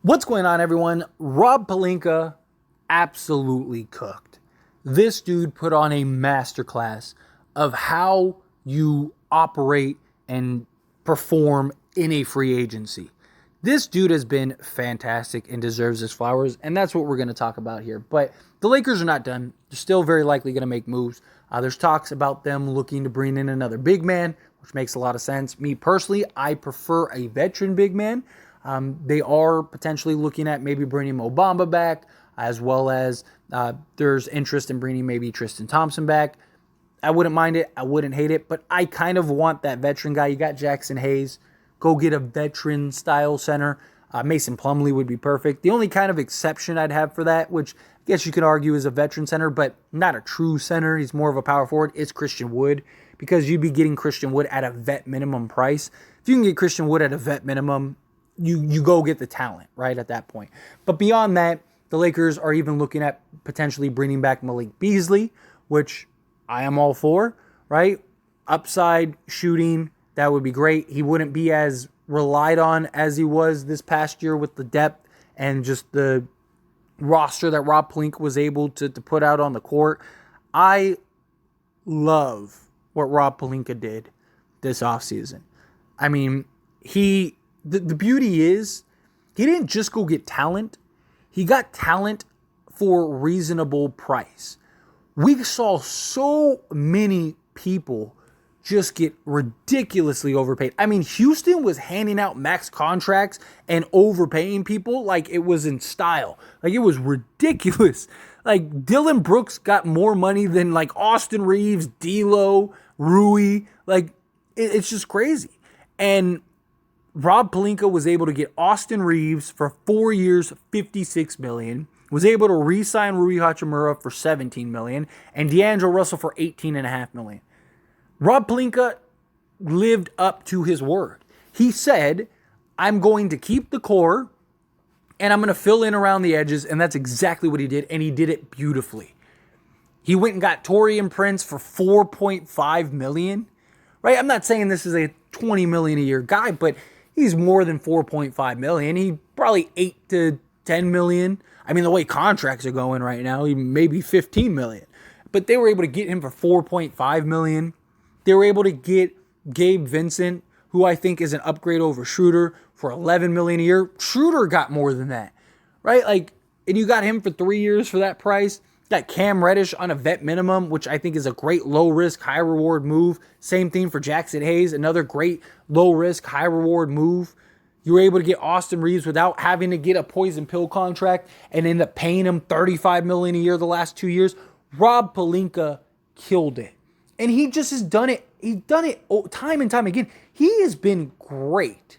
What's going on, everyone? Rob Pelinka absolutely cooked. This dude put on a masterclass of how you operate and perform in a free agency. This dude has been fantastic and deserves his flowers, and that's what we're going to talk about here. But the Lakers are not done. They're still very likely going to make moves. There's talks about them looking to bring in another big man, which makes a lot of sense. Me personally, I prefer a veteran big man. They are potentially looking at maybe bringing Mo Bamba back, as well as there's interest in bringing maybe Tristan Thompson back. I wouldn't mind it. I wouldn't hate it, but I kind of want that veteran guy. You got Jackson Hayes. Go get a veteran style center. Mason Plumlee would be perfect. The only kind of exception I'd have for that, which I guess you could argue is a veteran center, but not a true center. He's more of a power forward. It's Christian Wood, because you'd be getting Christian Wood at a vet minimum price. If you can get Christian Wood at a vet minimum, you go get the talent, right, at that point. But beyond that, the Lakers are even looking at potentially bringing back Malik Beasley, which I am all for, right? Upside shooting, that would be great. He wouldn't be as relied on as he was this past year with the depth and just the roster that Rob Pelinka was able to put out on the court. I love what Rob Pelinka did this offseason. I mean, the beauty is he didn't just go get talent. He got talent for reasonable price. We saw so many people just get ridiculously overpaid. I mean, Houston was handing out max contracts and overpaying people like it was in style. Like, it was ridiculous. Like, Dylan Brooks got more money than like Austin Reeves, D'Lo, Rui. Like, it's just crazy. And Rob Pelinka was able to get Austin Reeves for 4 years, $56 million. Was able to re-sign Rui Hachimura for $17 million and D'Angelo Russell for $18.5 million. Rob Pelinka lived up to his word. He said, I'm going to keep the core and I'm going to fill in around the edges, and that's exactly what he did, and he did it beautifully. He went and got Taurean Prince for $4.5 million. Right? I'm not saying this is a $20 million a year guy, but he's more than $4.5 million. He probably $8 to $10 million. I mean, the way contracts are going right now, he maybe $15 million. But they were able to get him for $4.5 million. They were able to get Gabe Vincent, who I think is an upgrade over Schroeder, for $11 million a year. Schroeder got more than that, right? Like, and you got him for 3 years for that price. Got Cam Reddish on a vet minimum, which I think is a great low-risk, high-reward move. Same thing for Jackson Hayes, another great low-risk, high-reward move. You were able to get Austin Reeves without having to get a poison pill contract and end up paying him $35 million a year the last 2 years. Rob Pelinka killed it. And he just has done it. He's done it time and time again. He has been great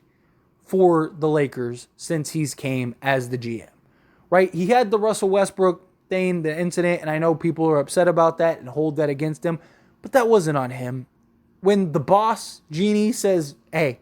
for the Lakers since he's came as the GM, right? He had the Russell Westbrook thing, the incident, and I know people are upset about that and hold that against him, but that wasn't on him. When the boss, Genie, says, hey,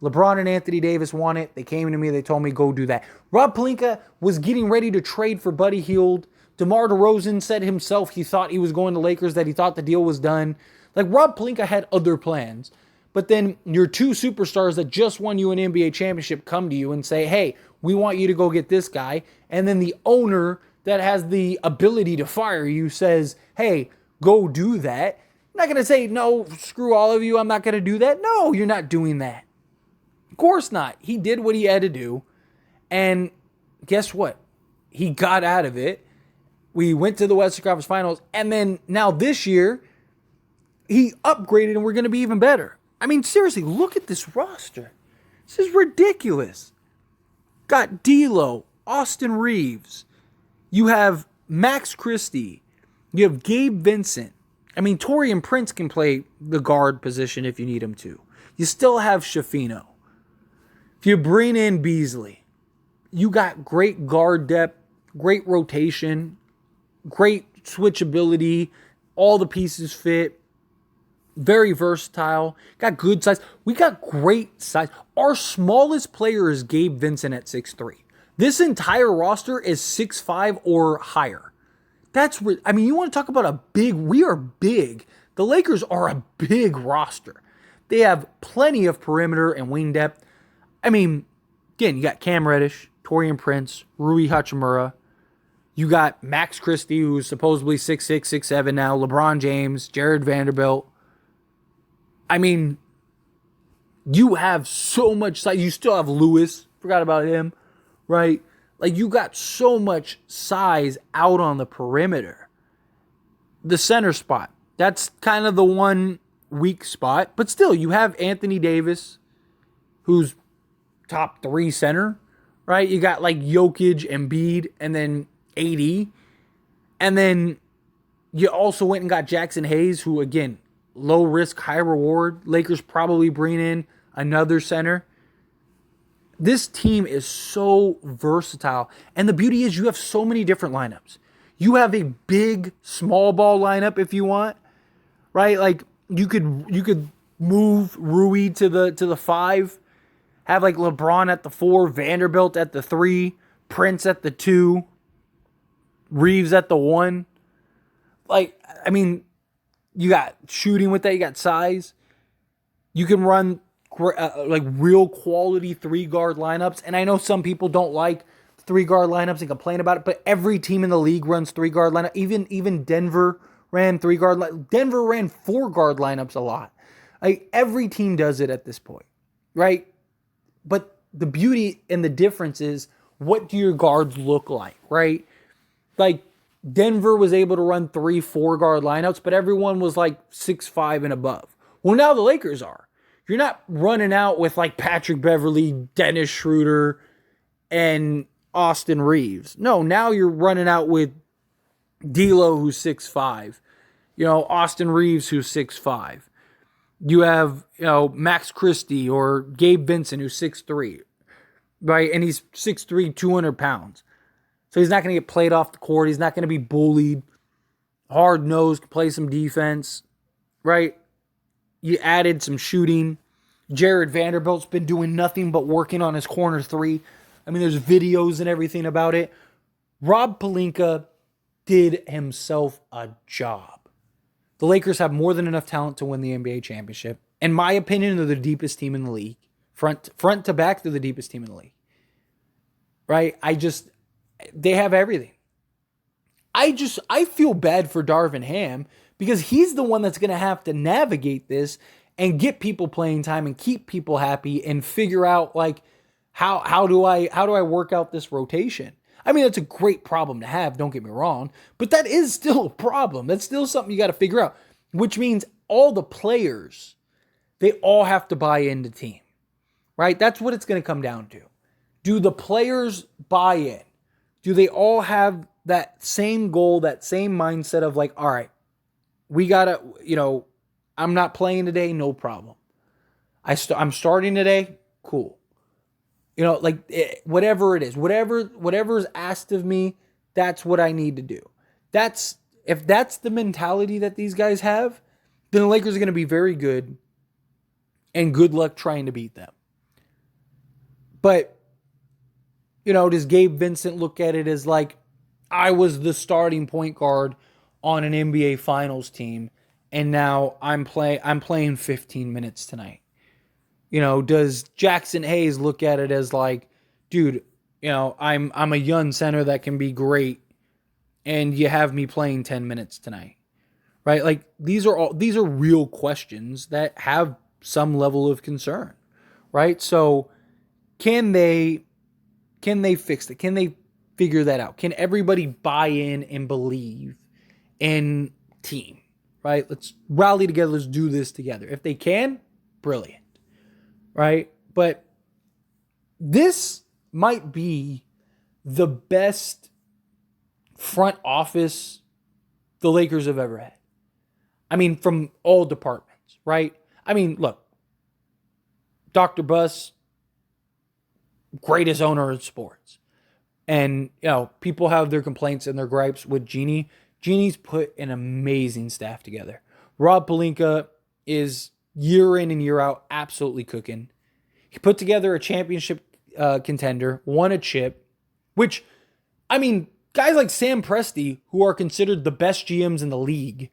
LeBron and Anthony Davis want it, they came to me, they told me go do that. Rob Pelinka was getting ready to trade for Buddy Hield. DeMar DeRozan said himself he thought he was going to Lakers, that he thought the deal was done. Like, Rob Pelinka had other plans. But then your two superstars that just won you an NBA championship come to you and say, hey, we want you to go get this guy. And then the owner that has the ability to fire you says, hey, go do that. I'm not going to say, no, screw all of you, I'm not going to do that. No, you're not doing that. Of course not. He did what he had to do. And guess what? He got out of it. We went to the Western Conference Finals. And then now this year, he upgraded and we're going to be even better. I mean, seriously, look at this roster. This is ridiculous. Got D'Lo, Austin Reeves. You have Max Christie. You have Gabe Vincent. I mean, Taurean Prince can play the guard position if you need him to. You still have Shafino. If you bring in Beasley, you got great guard depth, great rotation, great switchability. All the pieces fit. Very versatile. Got good size. We got great size. Our smallest player is Gabe Vincent at 6'3". This entire roster is 6'5" or higher. I mean, you want to talk about a big, we are big. The Lakers are a big roster. They have plenty of perimeter and wing depth. I mean, again, you got Cam Reddish, Torian Prince, Rui Hachimura. You got Max Christie, who's supposedly 6'6", 6'7" now. LeBron James, Jared Vanderbilt. I mean, you have so much size. You still have Lewis. Forgot about him, right? Like, you got so much size out on the perimeter. The center spot, that's kind of the one weak spot. But still, you have Anthony Davis, who's top 3 center, right? You got like Jokic, Embiid, and then AD. And then you also went and got Jackson Hayes, who, again, low risk, high reward. Lakers probably bring in another center. This team is so versatile. And the beauty is you have so many different lineups. You have a big small ball lineup if you want, right? Like you could move Rui to the 5, have like LeBron at the 4, Vanderbilt at the 3, Prince at the 2, Reeves at the 1. Like, I mean, you got shooting with that. You got size. You can run like real quality 3-guard lineups. And I know some people don't like 3-guard lineups and complain about it, but every team in the league runs 3-guard lineup. Even Denver ran 3-guard. Denver ran 4-guard lineups a lot. Like, every team does it at this point, right? But the beauty and the difference is, what do your guards look like, right? Like, Denver was able to run 3 4-guard lineups, but everyone was like 6'5" and above. Well, now the Lakers are. You're not running out with like Patrick Beverley, Dennis Schroeder, and Austin Reeves. No, now you're running out with D'Lo, who's 6'5". Austin Reeves, who's 6'5". You have, Max Christie or Gabe Vincent, who's 6'3", right? And he's 6'3", 200 pounds. So he's not going to get played off the court. He's not going to be bullied. Hard-nosed, play some defense, right? You added some shooting. Jared Vanderbilt's been doing nothing but working on his corner 3. I mean, there's videos and everything about it. Rob Pelinka did himself a job. The Lakers have more than enough talent to win the NBA championship. In my opinion, they're the deepest team in the league. Front to back, they're the deepest team in the league. Right? They have everything. I feel bad for Darvin Ham because he's the one that's going to have to navigate this and get people playing time and keep people happy and figure out like how do I work out this rotation? I mean, that's a great problem to have, don't get me wrong, but that is still a problem. That's still something you got to figure out, which means all the players, they all have to buy into the team, right? That's what it's going to come down to. Do the players buy in? Do they all have that same goal, that same mindset of like, all right, we got to, I'm not playing today, no problem. I'm starting today, cool. Whatever it is, whatever's asked of me, that's what I need to do. If that's the mentality that these guys have, then the Lakers are going to be very good, and good luck trying to beat them. But, does Gabe Vincent look at it as like, I was the starting point guard on an NBA Finals team, and now I'm playing 15 minutes tonight? Does Jackson Hayes look at it as like, dude, I'm a young center that can be great, and you have me playing 10 minutes tonight, right? Like, these are real questions that have some level of concern, right? So can they fix it? Can they figure that out? Can everybody buy in and believe in team, right? Let's rally together. Let's do this together. If they can, brilliant. Right? But this might be the best front office the Lakers have ever had. I mean, from all departments, right? I mean, look, Dr. Buss, greatest owner in sports. And, people have their complaints and their gripes with Jeannie. Jeannie's put an amazing staff together. Rob Pelinka is year in and year out absolutely cooking. He put together a championship contender, won a chip, which, I mean, guys like Sam Presti, who are considered the best GMs in the league,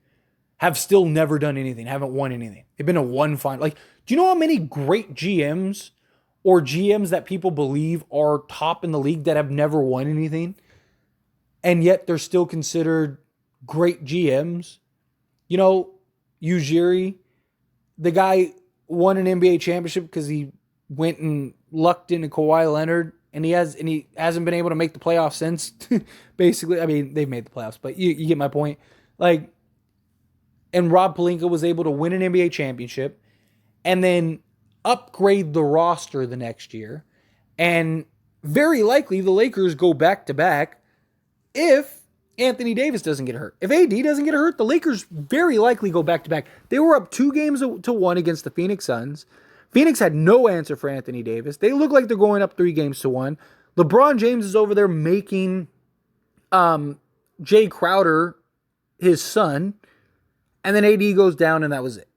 have still never done anything, haven't won anything. They've been to one final. Like, do you know how many great GMs or GMs that people believe are top in the league that have never won anything, and yet they're still considered great GMs. You know, Ujiri, the guy won an NBA championship because he went and lucked into Kawhi Leonard, and he hasn't been able to make the playoffs since. Basically, I mean, they've made the playoffs, but you get my point. Like, and Rob Pelinka was able to win an NBA championship and then upgrade the roster the next year. And very likely the Lakers go back to back if Anthony Davis doesn't get hurt. If AD doesn't get hurt, the Lakers very likely go back to back. They were up 2-1 against the Phoenix Suns. Phoenix had no answer for Anthony Davis. They look like they're going up 3-1. LeBron James is over there making Jay Crowder his son. And then AD goes down, and that was it.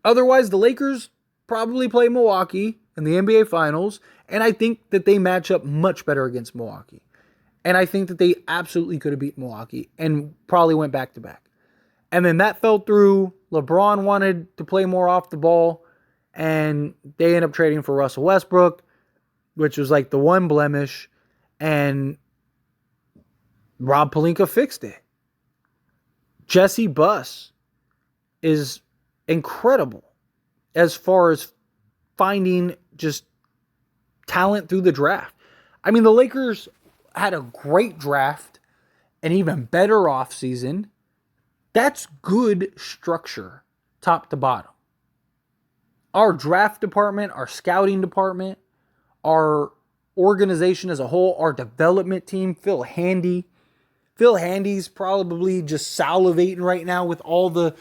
Otherwise, the Lakers probably play Milwaukee in the NBA Finals, and I think that they match up much better against Milwaukee. And I think that they absolutely could have beaten Milwaukee and probably went back-to-back. And then that fell through. LeBron wanted to play more off the ball, and they end up trading for Russell Westbrook, which was like the one blemish, and Rob Pelinka fixed it. Jesse Buss is incredible as far as finding just talent through the draft. I mean, the Lakers had a great draft, an even better offseason. That's good structure, top to bottom. Our draft department, our scouting department, our organization as a whole, our development team, Phil Handy's probably just salivating right now with all the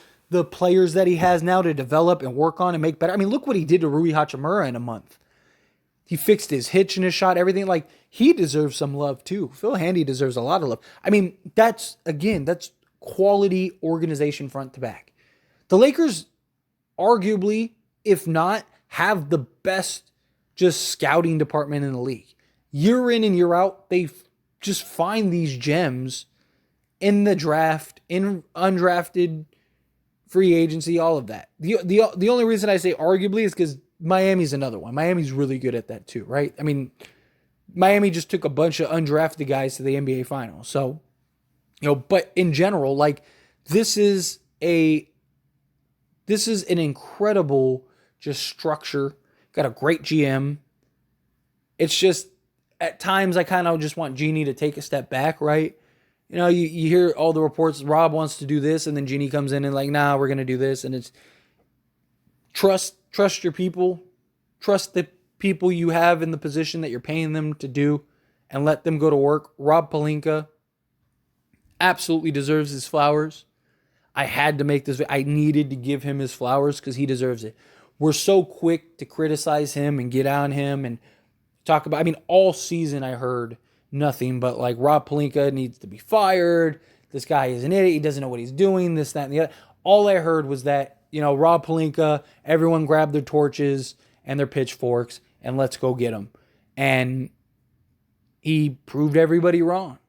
players that he has now to develop and work on and make better. I mean, look what he did to Rui Hachimura in a month. He fixed his hitch and his shot, everything. Like, he deserves some love too. Phil Handy deserves a lot of love. I mean, that's quality organization front to back. The Lakers, arguably, if not, have the best just scouting department in the league. Year in and year out, they just find these gems in the draft, in undrafted free agency, all of that. The only reason I say arguably is because Miami's another one. Miami's really good at that too, right? I mean, Miami just took a bunch of undrafted guys to the NBA Finals. So, but in general, like, this is an incredible just structure. Got a great GM. It's just, at times, I kind of just want Jeannie to take a step back, right? You hear all the reports, Rob wants to do this, and then Jeannie comes in and like, nah, we're going to do this. And it's trust your people. Trust the people you have in the position that you're paying them to do, and let them go to work. Rob Pelinka absolutely deserves his flowers. I had to make this. I needed to give him his flowers because he deserves it. We're so quick to criticize him and get on him and talk about, I mean, all season I heard nothing but like, Rob Pelinka needs to be fired. This guy is an idiot. He doesn't know what he's doing, this, that, and the other. All I heard was that, Rob Pelinka, everyone grab their torches and their pitchforks and let's go get him. And he proved everybody wrong.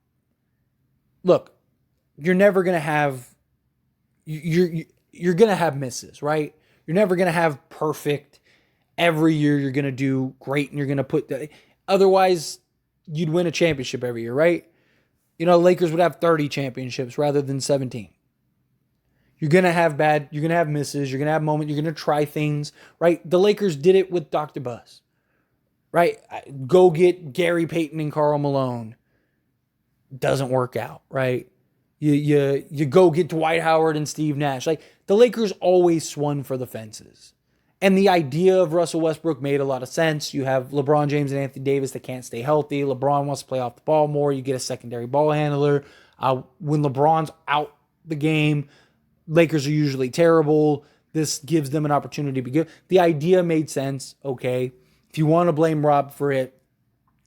Look, you're never going to have, you're going to have misses, right? You're never going to have perfect. Every year you're going to do great and you're going to put otherwise you'd win a championship every year, right? Lakers would have 30 championships rather than 17. You're going to have you're going to have misses, you're going to have moments, you're going to try things, right? The Lakers did it with Dr. Buzz, right? Go get Gary Payton and Karl Malone. Doesn't work out, right? You go get Dwight Howard and Steve Nash. Like, the Lakers always swung for the fences. And the idea of Russell Westbrook made a lot of sense. You have LeBron James and Anthony Davis that can't stay healthy. LeBron wants to play off the ball more. You get a secondary ball handler. When LeBron's out the game, Lakers are usually terrible. This gives them an opportunity to be good. The idea made sense. Okay. If you want to blame Rob for it,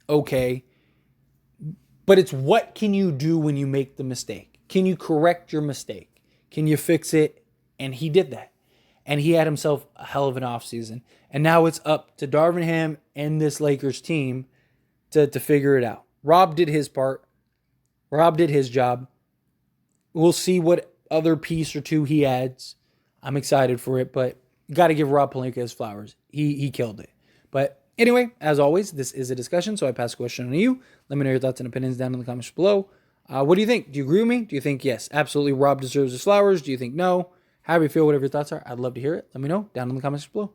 okay. But it's, what can you do when you make the mistake? Can you correct your mistake? Can you fix it? And he did that. And he had himself a hell of an offseason. And now it's up to Darvin Ham and this Lakers team to figure it out. Rob did his part. Rob did his job. We'll see what other piece or two he adds. I'm excited for it, but you got to give Rob Pelinka his flowers. He killed it. But Anyway, as always, this is a discussion, so I pass the question on to you. Let me know your thoughts and opinions down in the comments below. What do you think? Do you agree with me? Do you think, yes, absolutely, Rob deserves his flowers? Do you think no? However you feel, whatever your thoughts are, I'd love to hear it. Let me know down in the comments below.